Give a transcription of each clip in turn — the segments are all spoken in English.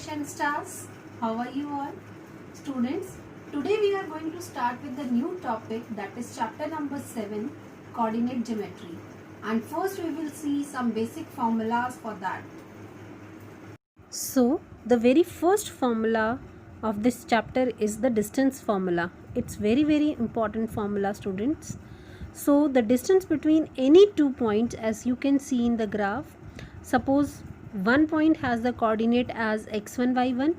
session stars. How are you all? Students, today we are going to start with the new topic, that is chapter number 7, coordinate geometry. And first we will see some basic formulas for that. So the very first formula of this chapter is the distance formula. It's very important formula, students. So the distance between any 2 points, as you can see in the graph, suppose one point has the coordinate as x1 y1,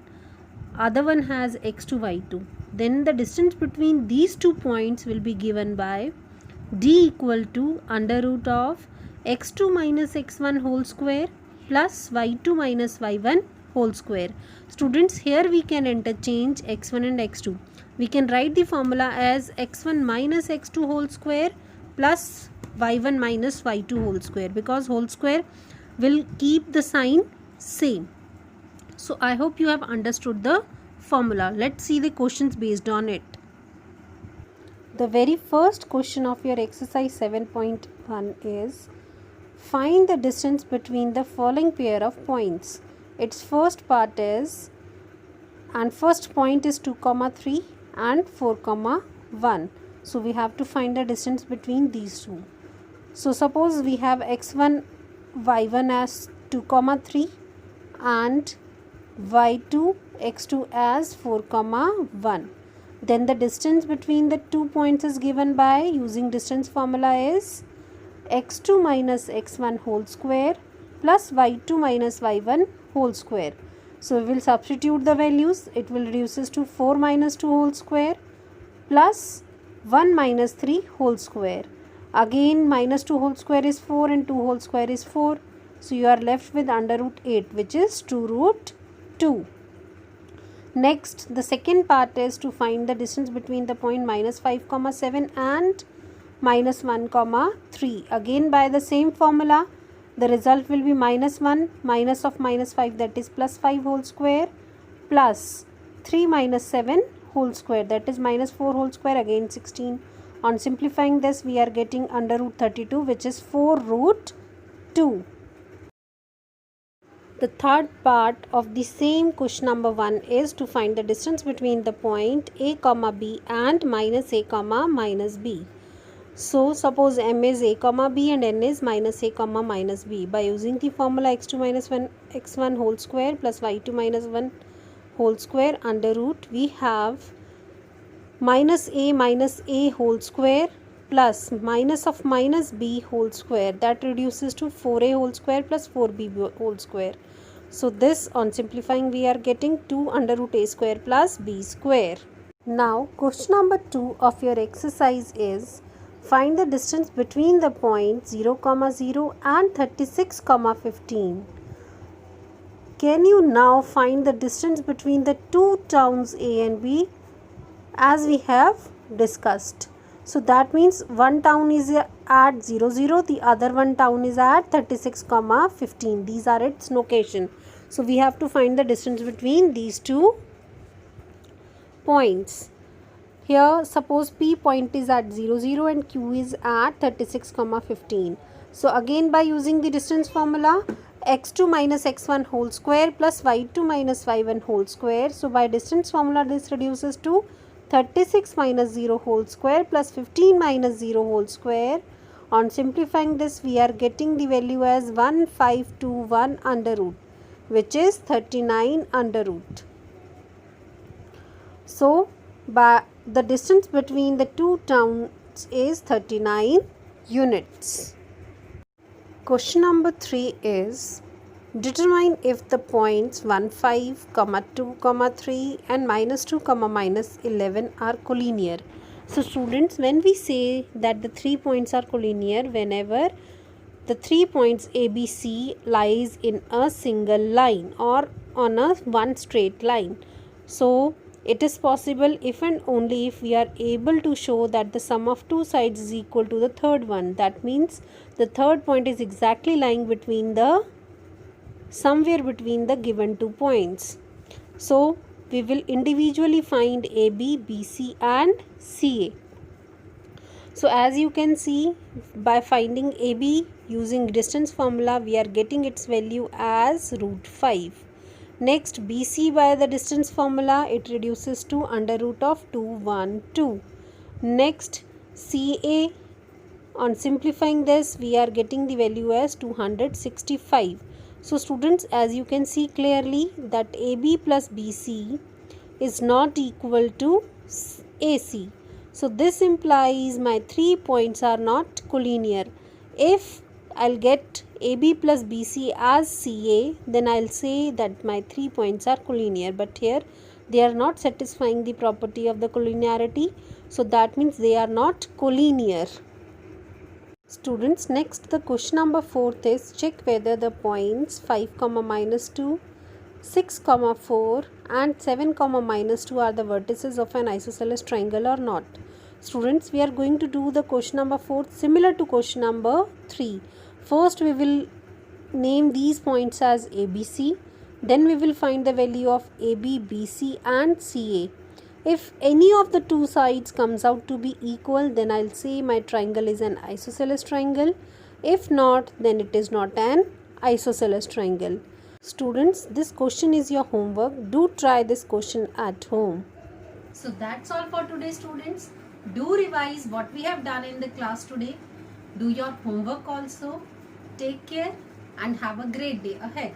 other one has x2 y2, then the distance between these 2 points will be given by d equal to under root of x2 minus x1 whole square plus y2 minus y1 whole square. Students, here we can interchange x1 and x2. We can write the formula as x1 minus x2 whole square plus y1 minus y2 whole square, because whole square will keep the sign same. So I hope you have understood the formula. Let's see the questions based on it. The very first question of your exercise 7.1 is find the distance between the following pair of points. Its first part is, and first point is 2, 3 and 4, 1. So we have to find the distance between these two. So suppose we have x1 y1 as 2, 3 and y2 x2 as 4, 1. Then the distance between the 2 points is given by, using distance formula, is x2 minus x1 whole square plus y2 minus y1 whole square. So we will substitute the values. It will reduces to 4 minus 2 whole square plus 1 minus 3 whole square. Again minus 2 whole square is 4 and 2 whole square is 4. So you are left with under root 8, which is 2 root 2. Next, the second part is to find the distance between the point minus 5, 7 and minus 1, 3. Again by the same formula, the result will be minus 1 minus of minus 5, that is plus 5 whole square, plus 3 minus 7 whole square, that is minus 4 whole square, again 16. On simplifying this, we are getting under root 32, which is 4 root 2. The third part of the same question number 1 is to find the distance between the point a, b and minus a, minus b. So suppose m is a, b and n is minus a, minus b. By using the formula x2 minus 1 x1 whole square plus y2 minus 1 whole square under root, we have minus a whole square plus minus of minus b whole square, that reduces to 4a whole square plus 4b whole square. So this, on simplifying, we are getting 2 under root a square plus b square. Now question number 2 of your exercise is find the distance between the points 0, 0 and 36, 15. Can you now find the distance between the two towns A and B as we have discussed? So that means one town is at 0, 0, the other one town is at 36, 15. These are its location. So we have to find the distance between these two points. Here suppose P point is at 0, 0 and Q is at 36, 15. So again by using the distance formula, x2 minus x1 whole square plus y2 minus y1 whole square. So by distance formula, this reduces to 36 minus 0 whole square plus 15 minus 0 whole square. On simplifying this, we are getting the value as 1521 under root, which is 39 under root. So by the distance between the two towns is 39 units. Question number 3 is determine if the points 1, 5, 2, 3 and minus 2, minus 11 are collinear. So students, when we say that the 3 points are collinear, whenever the 3 points ABC lies in a single line or on a one straight line. So it is possible if and only if we are able to show that the sum of two sides is equal to the third one. That means the third point is exactly lying between the somewhere between the given 2 points. So we will individually find AB, BC and CA. So as you can see, by finding AB using distance formula, we are getting its value as root 5. Next, BC by the distance formula, it reduces to under root of 212. Next, CA, on simplifying this, we are getting the value as 265. So students, as you can see clearly that AB plus BC is not equal to AC. So this implies my 3 points are not collinear. If I'll get AB plus BC as CA, then I'll say that my 3 points are collinear. But here they are not satisfying the property of the collinearity. So that means they are not collinear. Students, next the question number 4 is check whether the points 5, -2, 6, 4 and 7, -2 are the vertices of an isosceles triangle or not. Students, we are going to do the question number 4 similar to question number 3. First, we will name these points as ABC. Then we will find the value of AB, BC and CA. If any of the two sides comes out to be equal, then I'll say my triangle is an isosceles triangle. If not, then it is not an isosceles triangle. Students, this question is your homework. Do try this question at home. So that's all for today, students. Do revise what we have done in the class today. Do your homework also. Take care and have a great day ahead.